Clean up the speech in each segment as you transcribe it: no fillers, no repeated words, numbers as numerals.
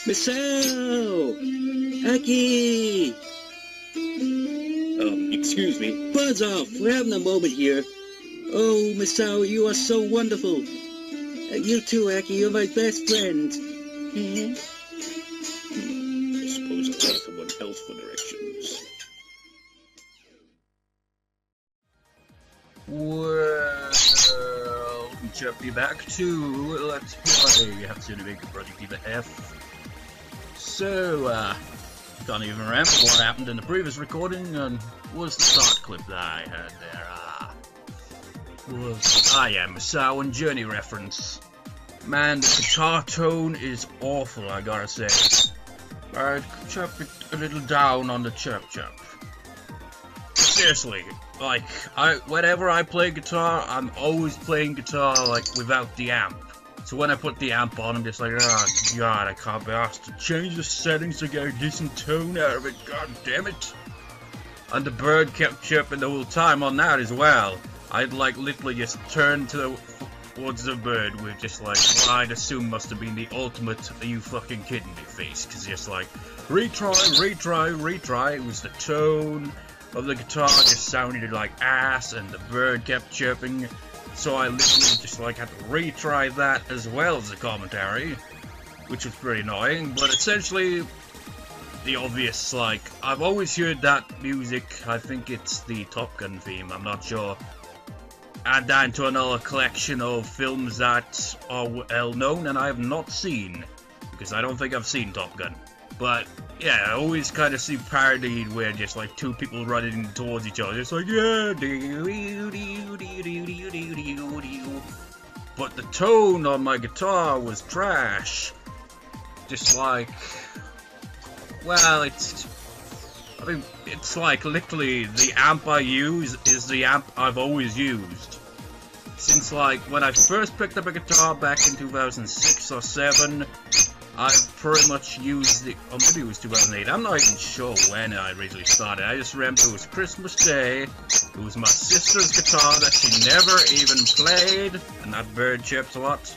Misao! Aki! Excuse me. Buzz off, we're having a moment here. Oh, Misao, you are so wonderful. You too, Aki, you're my best friend. I suppose I'll ask someone else for directions. Well, jump you back to Let's Play Hatsune Miku Project Diva F. So, can't even remember what happened in the previous recording, and was the start clip that I had there. Yeah, Misao and Journey reference. Man, the guitar tone is awful, I gotta say. I'd chop it a little down on the chirp. Seriously, like, whenever I play guitar, I'm always playing guitar, like, without the amp. So when I put the amp on, I'm just like, oh god, I can't be asked to change the settings to get a decent tone out of it, god damn it. And the bird kept chirping the whole time on that as well. I'd, like, literally just turn towards the bird with just, like, what I'd assume must have been the ultimate "are you fucking kidding me" face, because just, like, retry, it was the tone of the guitar just sounded like ass, and the bird kept chirping, so I literally just, like, had to retry that as well as the commentary, which was pretty annoying. But essentially, the obvious, like, I've always heard that music, I think it's the Top Gun theme, I'm not sure. Add that into another collection of films that are well known and I have not seen, because I don't think I've seen Top Gun. But yeah, I always kind of see parodied where just like two people running towards each other, it's like, yeah, but the tone on my guitar was trash. Just like, well, it's like literally the amp I use is the amp I've always used. Since, like, when I first picked up a guitar back in 2006 or 7, I've pretty much used it, or maybe it was 2008, I'm not even sure when I originally started. I just remember it was Christmas Day, it was my sister's guitar that she never even played, and that bird chirps a lot.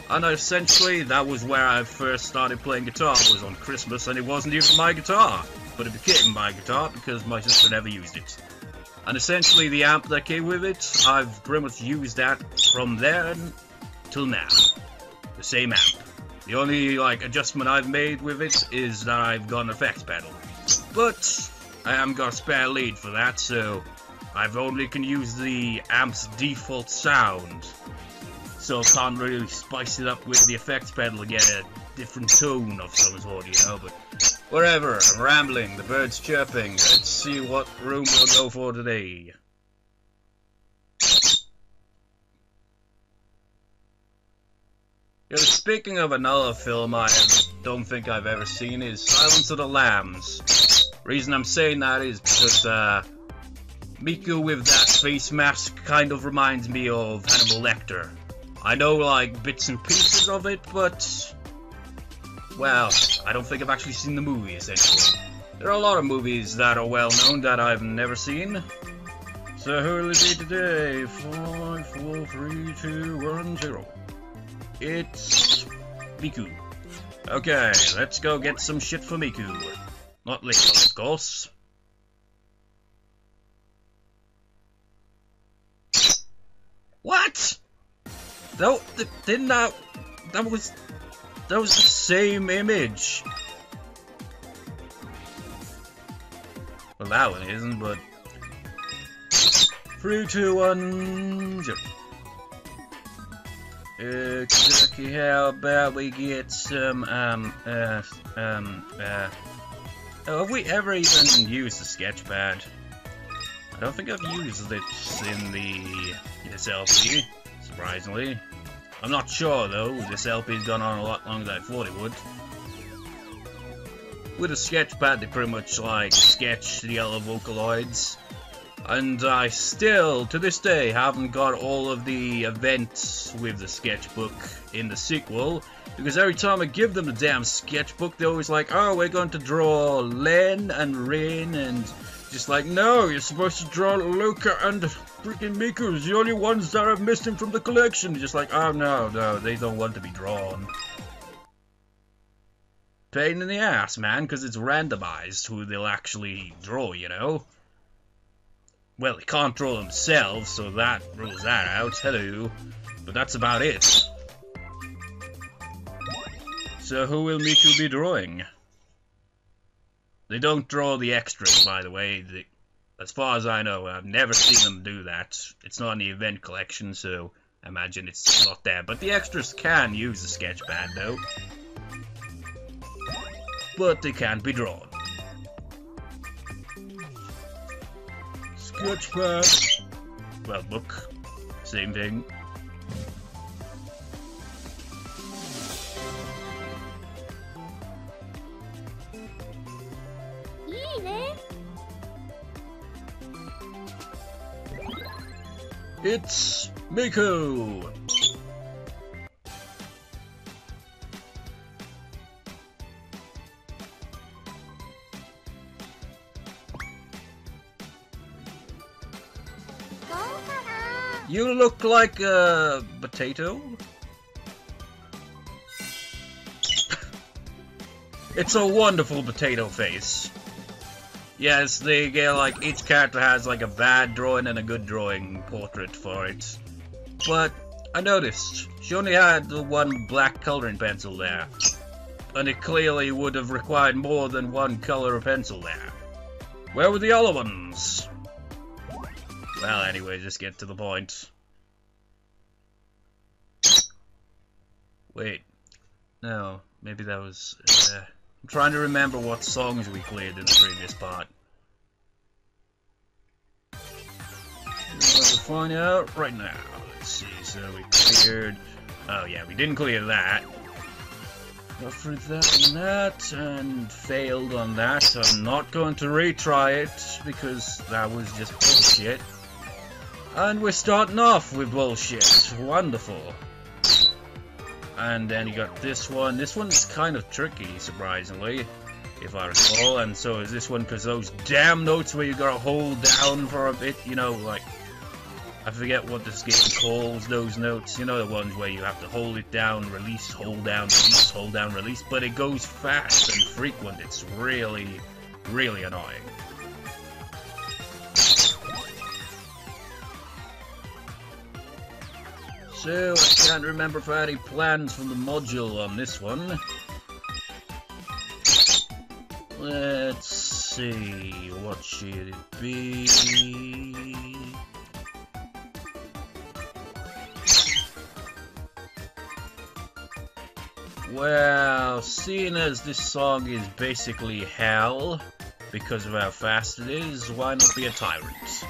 And essentially, that was where I first started playing guitar, was on Christmas, and it wasn't even my guitar. But it became my guitar because my sister never used it. And essentially the amp that came with it, I've pretty much used that from then till now. The same amp. The only, like, adjustment I've made with it is that I've got an effects pedal. But I haven't got a spare lead for that, so I've only can use the amp's default sound. So I can't really spice it up with the effects pedal to get a different tone of some sort, you know, but whatever, I'm rambling, the bird's chirping, let's see what room we'll go for today. Speaking of another film I don't think I've ever seen is Silence of the Lambs. Reason I'm saying that is because Miku with that face mask kind of reminds me of Hannibal Lecter. I know, like, bits and pieces of it, but well, I don't think I've actually seen the movie, essentially. There are a lot of movies that are well known that I've never seen. So who will it be today? 5, 4, 3, 2, 1, 0. It's Miku. Okay, let's go get some shit for Miku. Not liquor, of course. What? No, didn't that was the same image. Well, that one isn't, but 3, 2, 1, jump. Okay, how about we get some, have we ever even used the sketchpad? I don't think I've used it in this LP, surprisingly. I'm not sure though, this LP's gone on a lot longer than I thought it would. With a sketchpad, they pretty much like sketch the yellow Vocaloids. And I still, to this day, haven't got all of the events with the sketchbook in the sequel. Because every time I give them the damn sketchbook, they're always like, oh, we're going to draw Len and Rin, and just like, no, you're supposed to draw Luca and freaking Miku, the only ones that are missing from the collection. Just like, oh no, they don't want to be drawn. pain in the ass, man, because it's randomized who they'll actually draw, you know? Well, they can't draw themselves, so that rules that out. Hello. But that's about it. So who will Miku be drawing? They don't draw the extras, by the way. As far as I know, I've never seen them do that. It's not in the event collection, so I imagine it's not there. But the extras can use the sketchpad, though. But they can't be drawn. Sketchpad. Well, book. Same thing. It's Miku! You look like a potato? It's a wonderful potato face. Yes, they get like each character has like a bad drawing and a good drawing portrait for it. But I noticed she only had the one black coloring pencil there, and it clearly would have required more than one color of pencil there. Where were the other ones? Well, anyway, just get to the point. Wait, no, maybe that was. I'm trying to remember what songs we cleared in the previous part. We'll find out right now. Let's see, so we cleared... Oh yeah, we didn't clear that. Got through that and that, and failed on that, so I'm not going to retry it, because that was just bullshit. And we're starting off with bullshit. Wonderful. And then you got this one. This one's kind of tricky, surprisingly, if I recall. And so is this one, because those damn notes where you gotta hold down for a bit, you know, like, I forget what this game calls those notes. You know, the ones where you have to hold it down, release, hold down, release, hold down, release. But it goes fast and frequent. It's really, really annoying. So, I can't remember if I had any plans from the module on this one. Let's see, what should it be? Well, seeing as this song is basically hell, because of how fast it is, why not be a tyrant?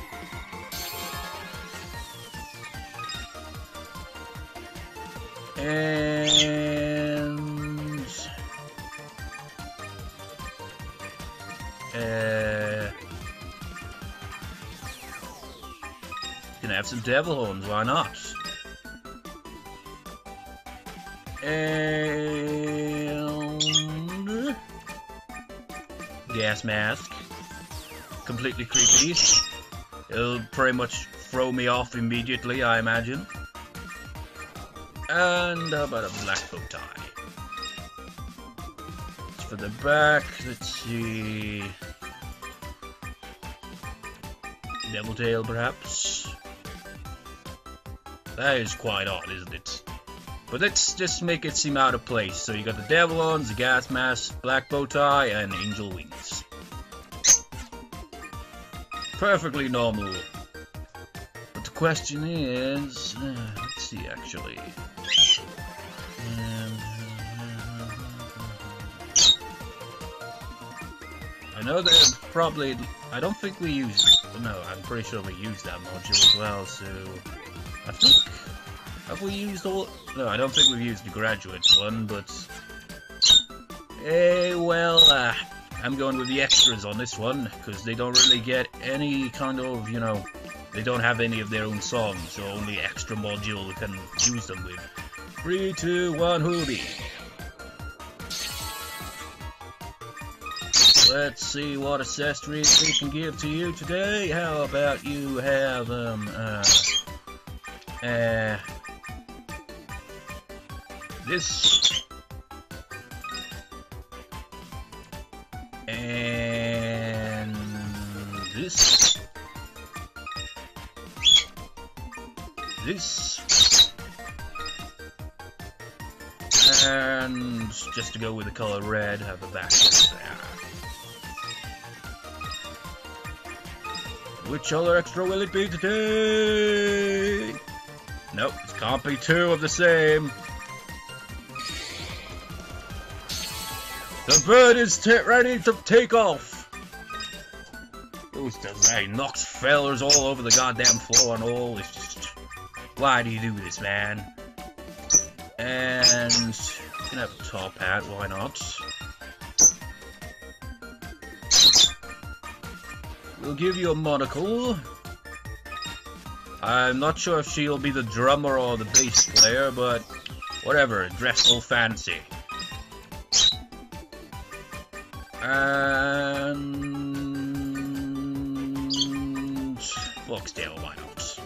And gonna have some devil horns, why not? And gas mask, completely creepy. It'll pretty much throw me off immediately, I imagine. And how about a black bow tie? For the back, let's see. Devil tail, perhaps? That is quite odd, isn't it? But let's just make it seem out of place. So you got the devil horns, the gas mask, black bow tie, and angel wings. Perfectly normal. But the question is, let's see actually. I know that probably, I don't think we used, no, I'm pretty sure we used that module as well, so I think, have we used all, no, I don't think we've used the graduate one, but, well, I'm going with the extras on this one, because they don't really get any kind of, you know, they don't have any of their own songs, so only extra module can use them with. 3, 2, 1, Hoobie. Let's see what accessories we can give to you today. How about you have, this. this. And just to go with the color red, have the back there. Which other extra will it be today? Nope, it can't be two of the same. The bird is ready to take off. Who's does that? He knocks fellers all over the goddamn floor and all. It's just, why do you do this, man? And you can have a top hat, why not? We'll give you a monocle. I'm not sure if she'll be the drummer or the bass player, but whatever, dress all fancy. And Foxtail, why not?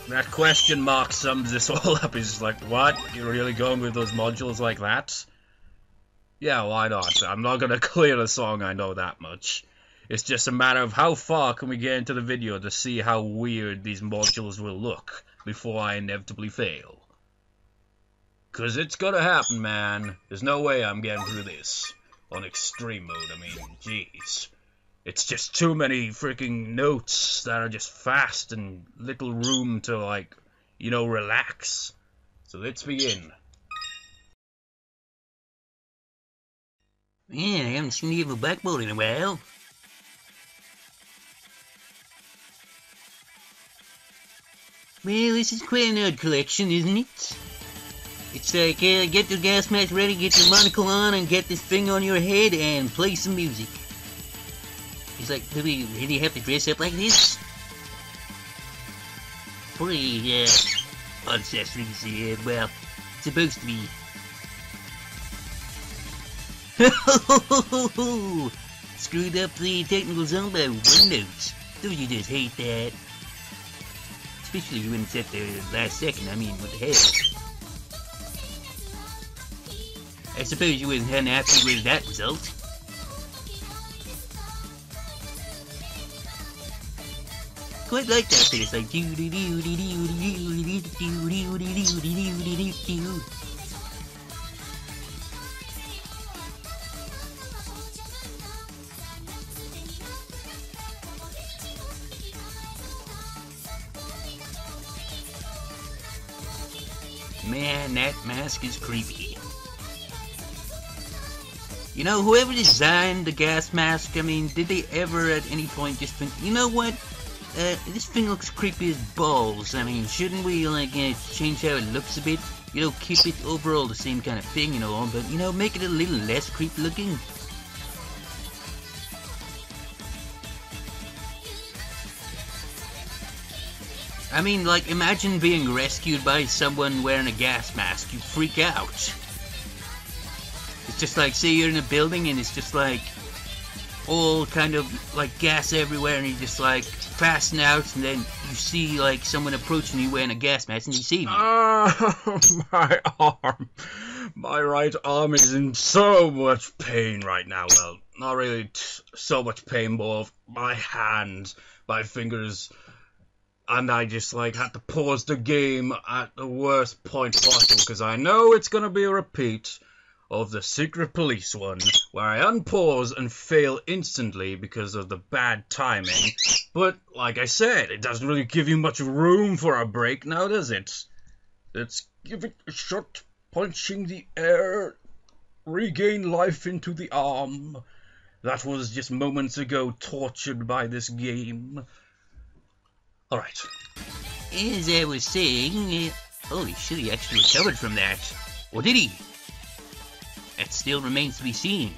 That question mark sums this all up. Is just like, what? You're really going with those modules like that? Yeah, why not? I'm not gonna clear the song, I know that much. It's just a matter of how far can we get into the video to see how weird these modules will look before I inevitably fail. Cause it's gonna happen, man. There's no way I'm getting through this. On extreme mode, I mean, jeez. It's just too many freaking notes that are just fast and little room to, like, you know, relax. So let's begin. Man, I haven't seen you have a backbone in a while. Well, this is quite an odd collection, isn't it? It's like, get your gas mask ready, get your monocle on, and get this thing on your head, and play some music. It's like, do we really have to dress up like this? Pretty, accessories, well, supposed to be. Screwed up the technical zone by one note. Don't you just hate that? Especially when it's at the last second, I mean, what the hell? I suppose you wasn't unhappy with that result. Quite like that bit, it's like do do do do do do do do do do do. Man, that mask is creepy. You know, whoever designed the gas mask, I mean, did they ever at any point just think, you know what? This thing looks creepy as balls. I mean, shouldn't we, like, change how it looks a bit? You know, keep it overall the same kind of thing, you know, but, you know, make it a little less creepy looking. I mean, like, imagine being rescued by someone wearing a gas mask. You freak out. It's just like, say you're in a building and it's just like all kind of like gas everywhere and you just like passing out and then you see like someone approaching you wearing a gas mask and you see me. Oh, my arm. My right arm is in so much pain right now. Well, not really so much pain, more of my hands, my fingers. And I just, like, had to pause the game at the worst point possible, because I know it's going to be a repeat of the Secret Police one, where I unpause and fail instantly because of the bad timing. But, like I said, it doesn't really give you much room for a break now, does it? Let's give it a shot, punching the air, regain life into the arm. That was just moments ago tortured by this game. Alright. As I was saying, holy shit, he actually recovered from that. Or did he? That still remains to be seen.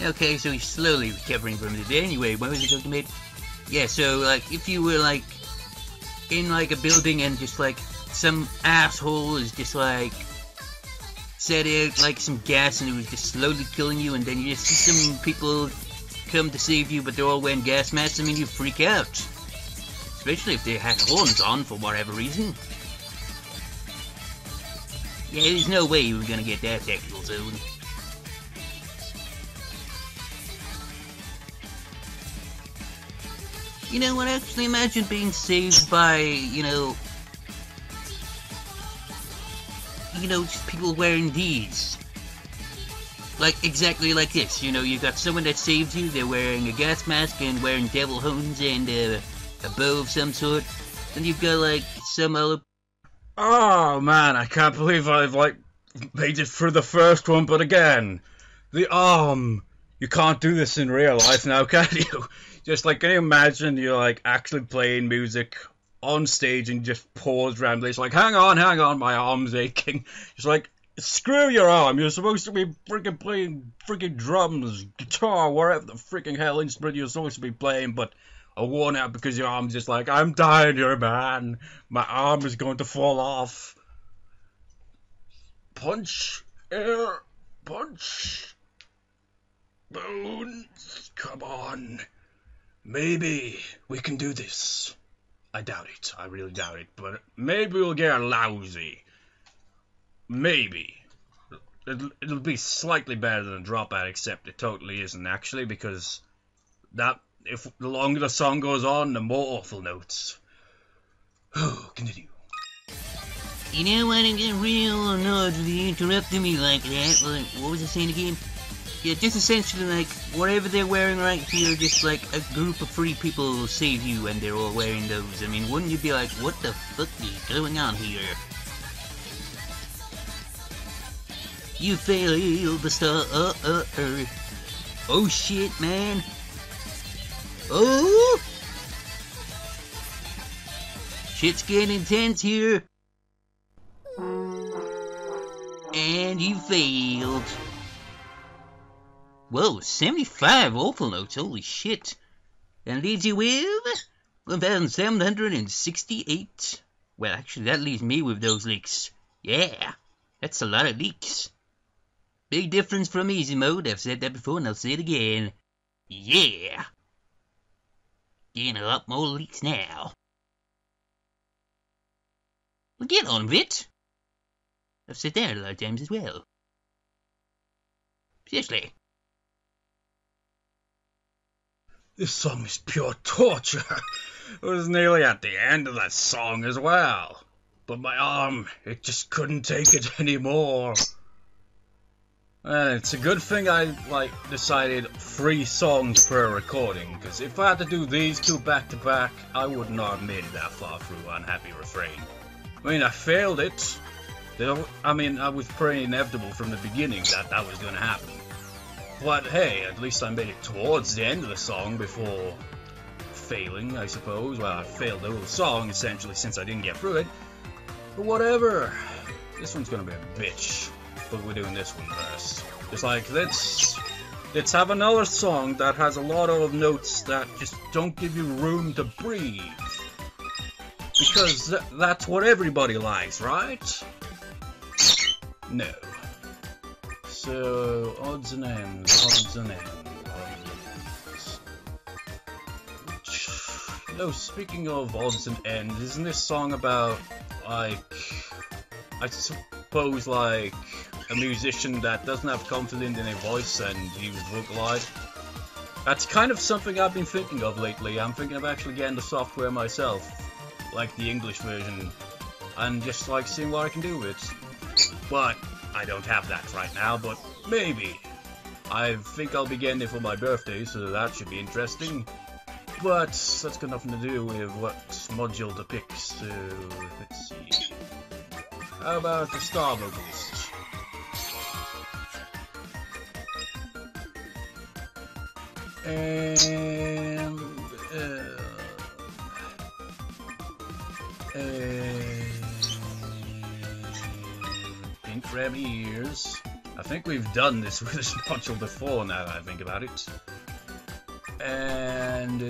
Okay, so he's slowly recovering from it. Anyway, what was I talking about? Yeah, so, like, if you were, like, in, like, a building and just, like, some asshole is just, like, set out like some gas and it was just slowly killing you, and then you just see some people come to save you, but they're all wearing gas masks. I mean, you freak out, especially if they had horns on for whatever reason. Yeah, there's no way you were gonna get that technical zone. You know what, actually imagine being saved by, you know, just people wearing these. Like, exactly like this, you know, you've got someone that saves you, they're wearing a gas mask and wearing devil horns and a bow of some sort. Then you've got, like, some other... Oh, man, I can't believe I've, like, made it through the first one, but again, the arm. You can't do this in real life now, can you? Just, like, can you imagine you're, like, actually playing music on stage and just pause randomly? It's like, hang on, my arm's aching. It's like, screw your arm, you're supposed to be freaking playing freaking drums, guitar, whatever the freaking hell instrument you're supposed to be playing, but are worn out because your arm's just like, I'm dying here, man. My arm is going to fall off. Punch, air, punch. Bones, come on. Maybe we can do this. I doubt it. I really doubt it. But maybe we'll get lousy. Maybe. It'll be slightly better than a dropout, except it totally isn't actually, because if the longer the song goes on, the more awful notes. Continue. You know what, I'm getting real annoyed with you interrupting me like that. Like, what was I saying again? Yeah, just essentially like, whatever they're wearing right here, just like a group of free people will save you and they're all wearing those. I mean, wouldn't you be like, what the fuck is going on here? You failed the star. Oh shit, man. Oh! Shit's getting intense here. And you failed. Whoa, 75 awful notes, holy shit. And leaves you with 1,768. Well, actually, that leaves me with those leaks. Yeah, that's a lot of leaks. Big difference from easy mode, I've said that before and I'll say it again. Yeah. Getting a lot more leaks now. Well, get on with it. I've said that a lot of times as well. Seriously. This song is pure torture. I was nearly at the end of that song as well. But my arm, it just couldn't take it anymore. And it's a good thing I, decided 3 songs per recording, because if I had to do these 2 back to back, I would not have made it that far through Unhappy Refrain. I mean, I failed it. I mean, I was pretty inevitable from the beginning that was going to happen. But hey, at least I made it towards the end of the song before failing, I suppose. Well, I failed the whole song, essentially, since I didn't get through it. But whatever. This one's gonna be a bitch. But we're doing this one first. It's like, let's have another song that has a lot of notes that just don't give you room to breathe. Because that's what everybody likes, right? No. So, odds and ends. No, speaking of odds and ends, isn't this song about, like, I suppose, like, a musician that doesn't have confidence in their voice and he was vocalized? That's kind of something I've been thinking of lately. I'm thinking of actually getting the software myself, like the English version, and just, like, seeing what I can do with it. But I don't have that right now, but maybe. I think I'll be getting it for my birthday, so that should be interesting. But that's got nothing to do with what module to pick, so let's see. How about the star vocalist? And pink red ears. I think we've done this with this module before now that I think about it. And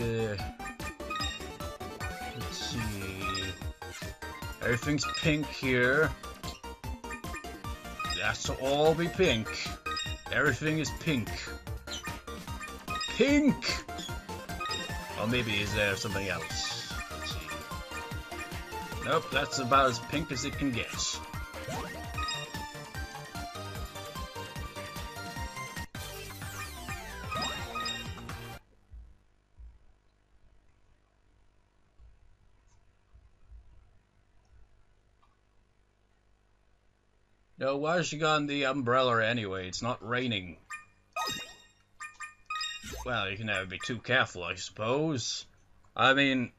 let's see. Everything's pink here. That's to all be pink. Everything is pink. Pink! Or maybe is there something else? Let's see. Nope, that's about as pink as it can get. Yo, why has she got the umbrella anyway? It's not raining. Well, you can never be too careful, I suppose. I mean,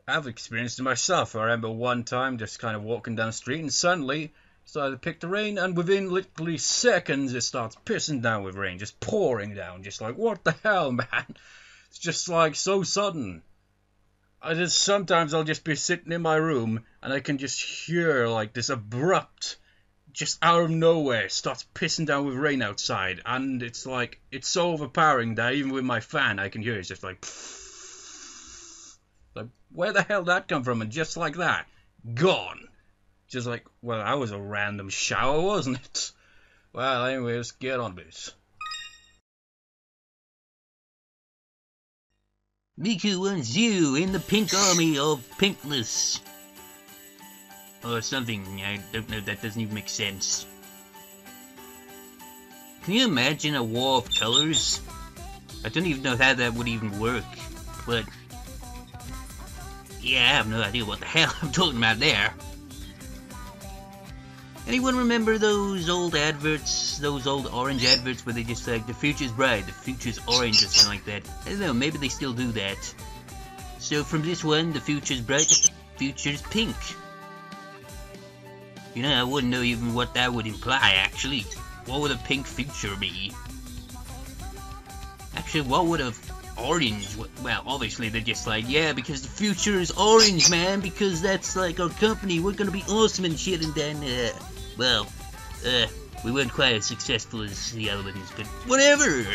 I've experienced it myself. I remember one time just kind of walking down the street and suddenly started to pick the rain, and within literally seconds it starts pissing down with rain, just pouring down, just like, what the hell, man? It's just like so sudden. Sometimes I'll just be sitting in my room and I can just hear like this abrupt, just out of nowhere, starts pissing down with rain outside, and it's like, it's so overpowering that even with my fan I can hear it's just like, like, where the hell did that come from? And just like that, gone. Just like, well, that was a random shower, wasn't it? Well, anyway, let's get on this. Miku wants you in the pink army of pinkness. Or something, I don't know, that doesn't even make sense. Can you imagine a war of colors? I don't even know how that would even work, but... yeah, I have no idea what the hell I'm talking about there. Anyone remember those old adverts, those old orange adverts where they just like, the future's bright, the future's orange or something like that? I don't know, maybe they still do that. So from this one, the future's bright, the future's pink. You know, I wouldn't know even what that would imply, actually. What would a pink future be? Actually, what would a orange... well, obviously they're just like, yeah, because the future is orange, man, because that's like our company, we're gonna be awesome and shit, and then, well, we weren't quite as successful as the other ones, but whatever!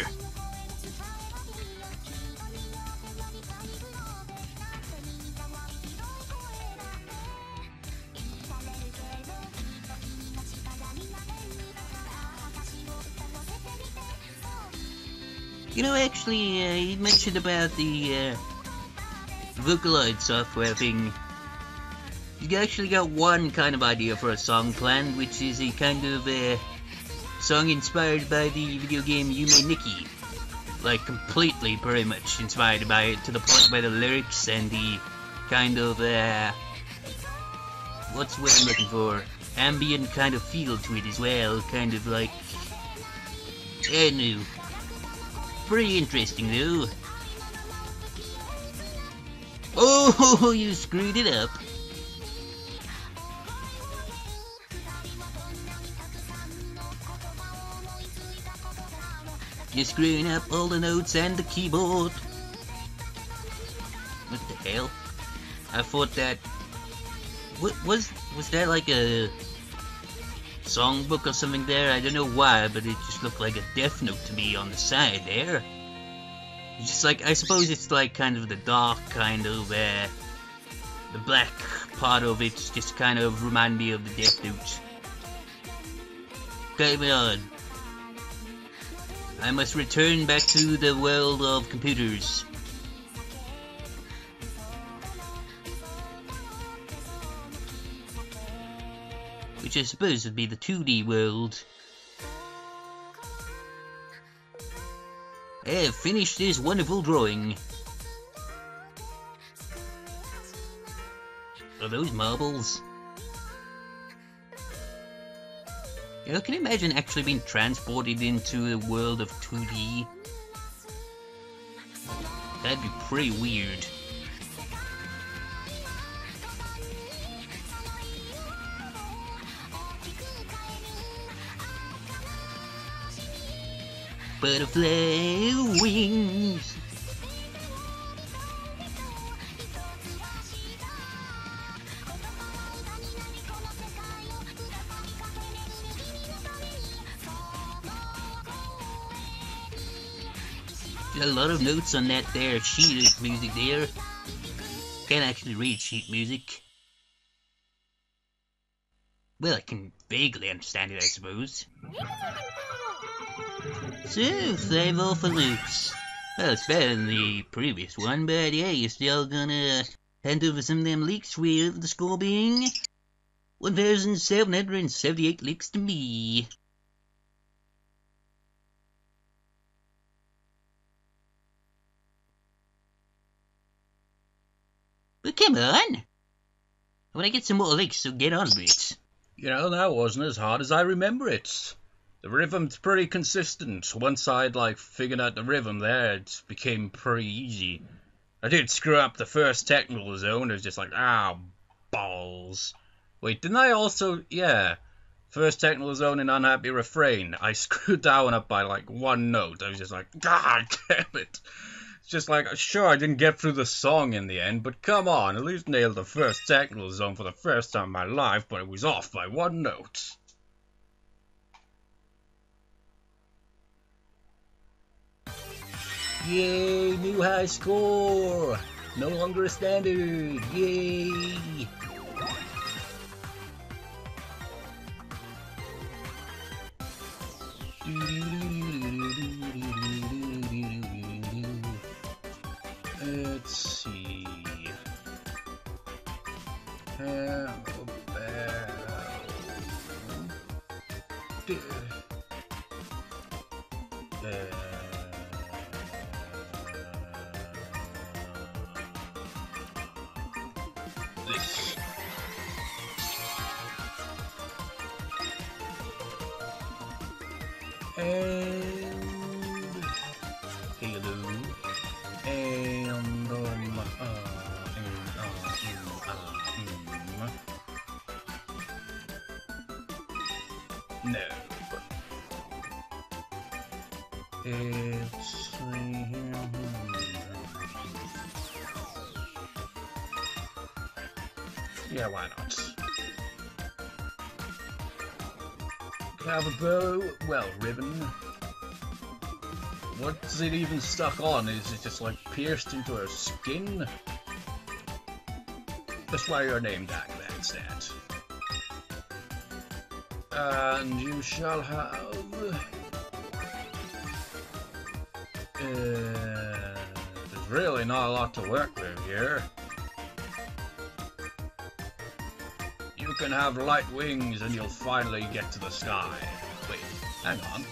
You know, actually, you mentioned about the Vocaloid software thing. You actually got one kind of idea for a song planned, which is a kind of song inspired by the video game Yume Nikki. Like, completely, pretty much inspired by it, to the point where the lyrics and the kind of, what's the word I'm looking for? Ambient kind of feel to it as well, kind of like, I don't know. Pretty interesting, though. Oh, you screwed it up. You're screwing up all the notes and the keyboard. What the hell? I thought that... what was that like a songbook or something there? I don't know why, but it just looked like a death note to me on the side there. It's just like, I suppose it's like kind of the dark kind of, the black part of it just kind of remind me of the death note. Come on. I must return back to the world of computers. Which I suppose would be the 2D world. I have finished this wonderful drawing. Are those marbles? You know, can you imagine actually being transported into the world of 2D? That'd be pretty weird. Butterfly wings. A lot of notes on that there sheet music there. Can't actually read sheet music. Well, I can vaguely understand it, I suppose. So, 5 all for loops. Well, it's better than the previous one, but yeah, you're still gonna hand over some of them leaks, with the score being 1,778 leaks to me. But come on! I wanna get some more leaks, so get on with it. You know, that wasn't as hard as I remember it. The rhythm's pretty consistent. Once I'd, like, figured out the rhythm there, it became pretty easy. I did screw up the first technical zone. It was just like, balls. Wait, didn't I also... Yeah. First technical zone in Unhappy Refrain. I screwed that one up by, like, one note. I was just like, God damn it. It's just like, sure, I didn't get through the song in the end, but come on, at least nailed the first technical zone for the first time in my life, but it was off by one note. Yay, new high score! No longer a standard! Yay! Let's see. This. And Halo, and no. It's yeah, why not? Have a bow, well, ribbon. What's it even stuck on? Is it just like pierced into her skin? That's why you're named Aglan's that. And you shall have... there's really not a lot to work with here. You can have light wings and you'll finally get to the sky. Wait, hang on.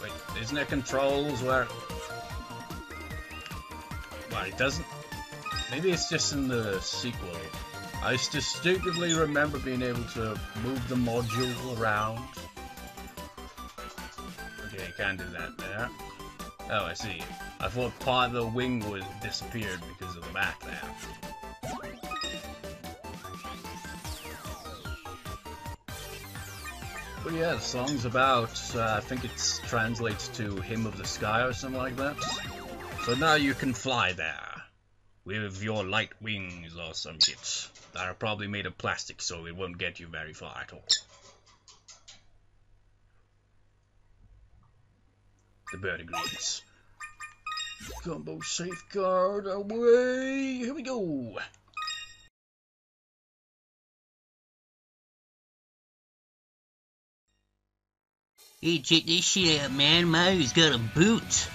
Wait, isn't there controls where... Well, it doesn't... Maybe it's just in the sequel. I distinctly remember being able to move the module around. Okay, you can't do that there. Oh, I see. I thought part of the wing was disappeared because of the back there. But yeah, the song's about, I think it translates to Hymn of the Sky or something like that. So now you can fly there. With your light wings or some shit. That are probably made of plastic, so it won't get you very far at all. The bird agrees. Combo safeguard away! Here we go! Hey, check this shit out, man. Mario's got a boot.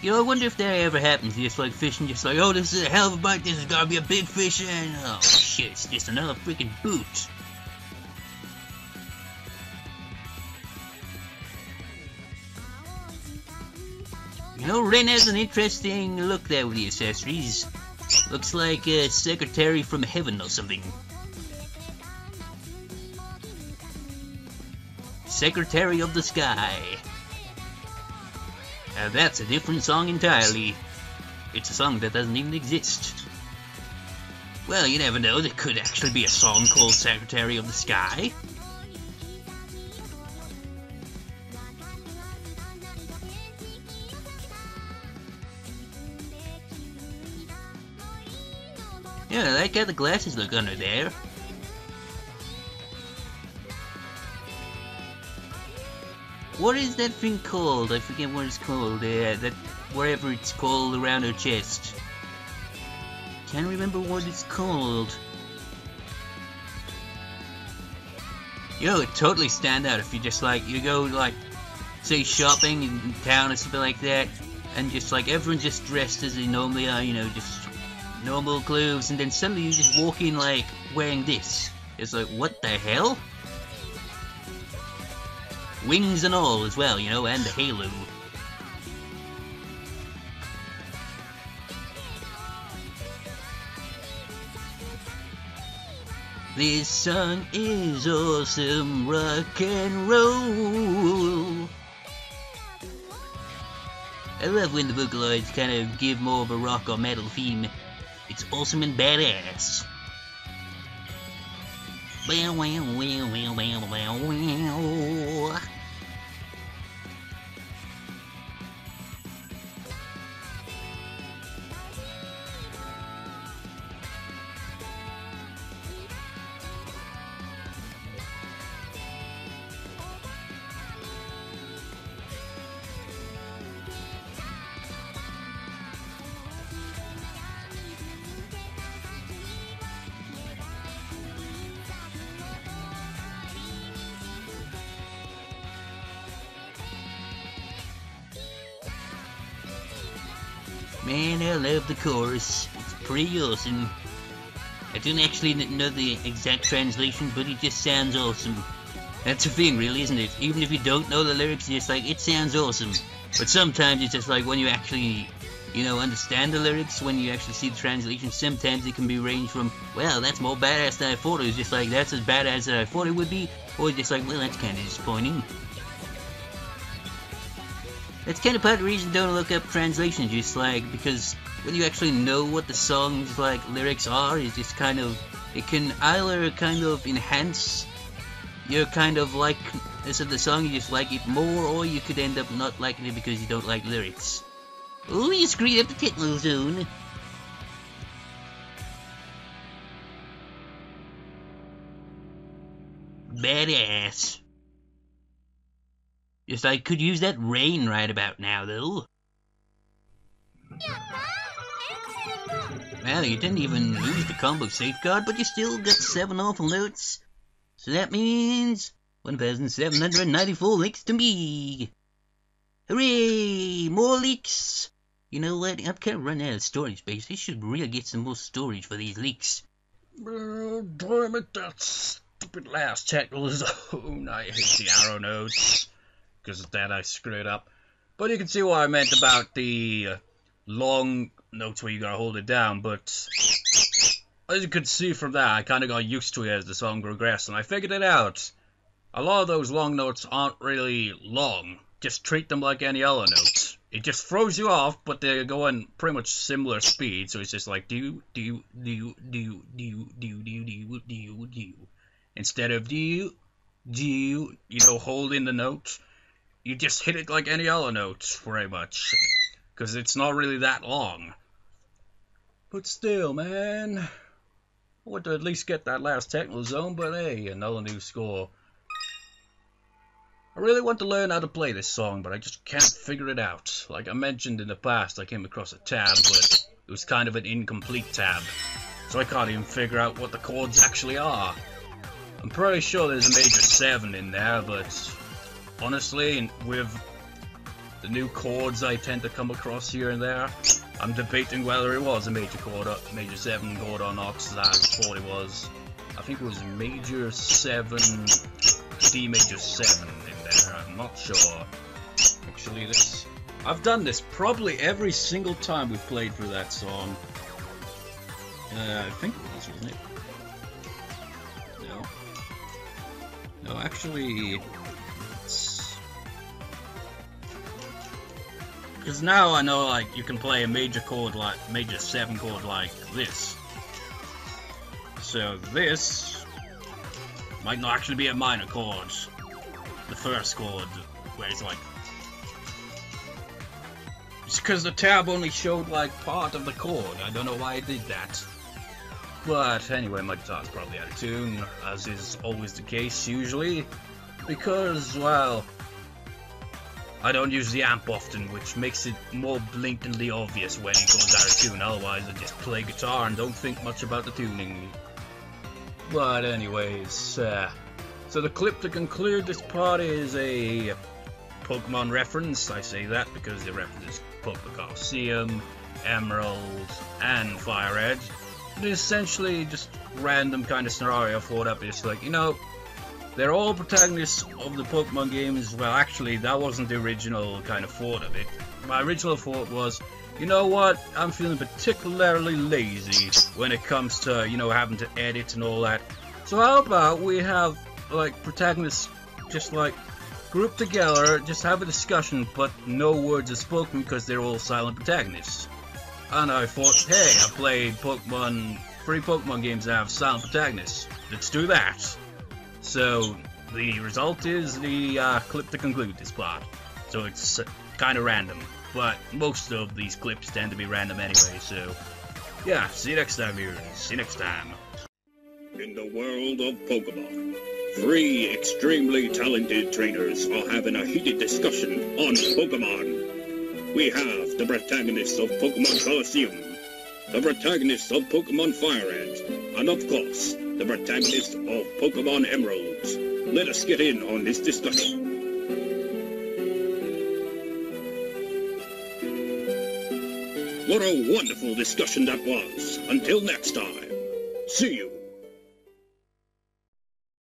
You know, I wonder if that ever happens. Just like fishing, just like, oh, this is a hell of a bite. This is gotta be a big fish, and oh shit, it's just another freaking boot. You know, Ren has an interesting look there with the accessories. Looks like a secretary from heaven or something. Secretary of the Sky. Now that's a different song entirely. It's a song that doesn't even exist. Well, you never know, there could actually be a song called Secretary of the Sky. Yeah, I like how the glasses look under there. What is that thing called? I forget what it's called. That whatever it's called around her chest. Can't remember what it's called. You know, it totally stand out if you just like, you go like, say shopping in town or something like that, and just like everyone's just dressed as they normally are, you know, just normal clothes, and then suddenly you just walk in like wearing this. It's like, what the hell? Wings and all as well, you know, and the halo. This song is awesome rock and roll. I love when the Vocaloids kind of give more of a rock or metal theme. It's awesome and badass. Wow, wow, wow, wow, wow, wow, wow. Man, I love the chorus. It's pretty awesome. I don't actually know the exact translation, but it just sounds awesome. That's the thing, really, isn't it? Even if you don't know the lyrics, it's just like, it sounds awesome. But sometimes it's just like, when you actually, you know, understand the lyrics, when you actually see the translation, sometimes it can be ranged from, well, that's more badass than I thought it was, just like, that's as badass as I thought it would be, or just like, well, that's kind of disappointing. That's kind of part of the reason don't look up translations, just like, because when you actually know what the song's, like, lyrics are, it's just kind of, it can either kind of enhance your kind of likeness of the song, you just like it more, or you could end up not liking it because you don't like lyrics. Oh, you screwed up the techno zone. Badass. Just I could use that rain right about now, though. Well, you didn't even lose the combo safeguard, but you still got 7 awful notes. So that means 1,794 leaks to me. Hooray! More leaks! You know what? I'm kind of running out of storage space. I should really get some more storage for these leaks. Oh, damn it, that stupid last technical zone. I hate the arrow notes. Because of that I screwed up. But you can see what I meant about the long notes where you gotta hold it down, but as you could see from that, I kinda got used to it as the song progressed, and I figured it out. A lot of those long notes aren't really long. Just treat them like any other notes. It just throws you off, but they're going pretty much similar speed, so it's just like do. Instead of do, you know, holding the note. You just hit it like any other note, pretty much. Because it's not really that long. But still, man. I want to at least get that last technical zone, but hey, another new score. I really want to learn how to play this song, but I just can't figure it out. Like I mentioned in the past, I came across a tab, but it was kind of an incomplete tab. So I can't even figure out what the chords actually are. I'm pretty sure there's a major 7 in there, but honestly, with the new chords I tend to come across here and there, I'm debating whether it was a major 7 chord or not, because I thought it was. I think it was major 7, D major 7 in there, I'm not sure. Actually, I've done this probably every single time we've played through that song. I think it was, wasn't it? No, actually, because now I know, like, you can play a major 7 chord like this. So this might not actually be a minor chord. The first chord, where it's like, it's because the tab only showed like part of the chord. I don't know why it did that. But anyway, my guitar's probably out of tune, as is always the case usually, because, well, I don't use the amp often, which makes it more blatantly obvious when it goes out of tune. Otherwise I just play guitar and don't think much about the tuning. But anyways, so the clip to conclude this part is a Pokemon reference. I say that because it references Pokemon Colosseum, Emerald, and Fire Red. It's essentially just random kind of scenario thought up. It's like, you know, they're all protagonists of the Pokemon games. Well, actually, that wasn't the original kind of thought of it. My original thought was, you know what, I'm feeling particularly lazy when it comes to, you know, having to edit and all that. So how about we have, like, protagonists just, like, group together, just have a discussion, but no words are spoken because they're all silent protagonists. And I thought, hey, I played Pokemon, 3 Pokemon games that have silent protagonists. Let's do that. So, the result is the clip to conclude this part. So it's kind of random, but most of these clips tend to be random anyway, so yeah, see you next time, viewers. See you next time. In the world of Pokemon, 3 extremely talented trainers are having a heated discussion on Pokemon. We have the protagonists of Pokemon Colosseum, the protagonists of Pokemon Fire Ant, and of course, the protagonists of Pokemon Emeralds. Let us get in on this discussion. What a wonderful discussion that was. Until next time, see you.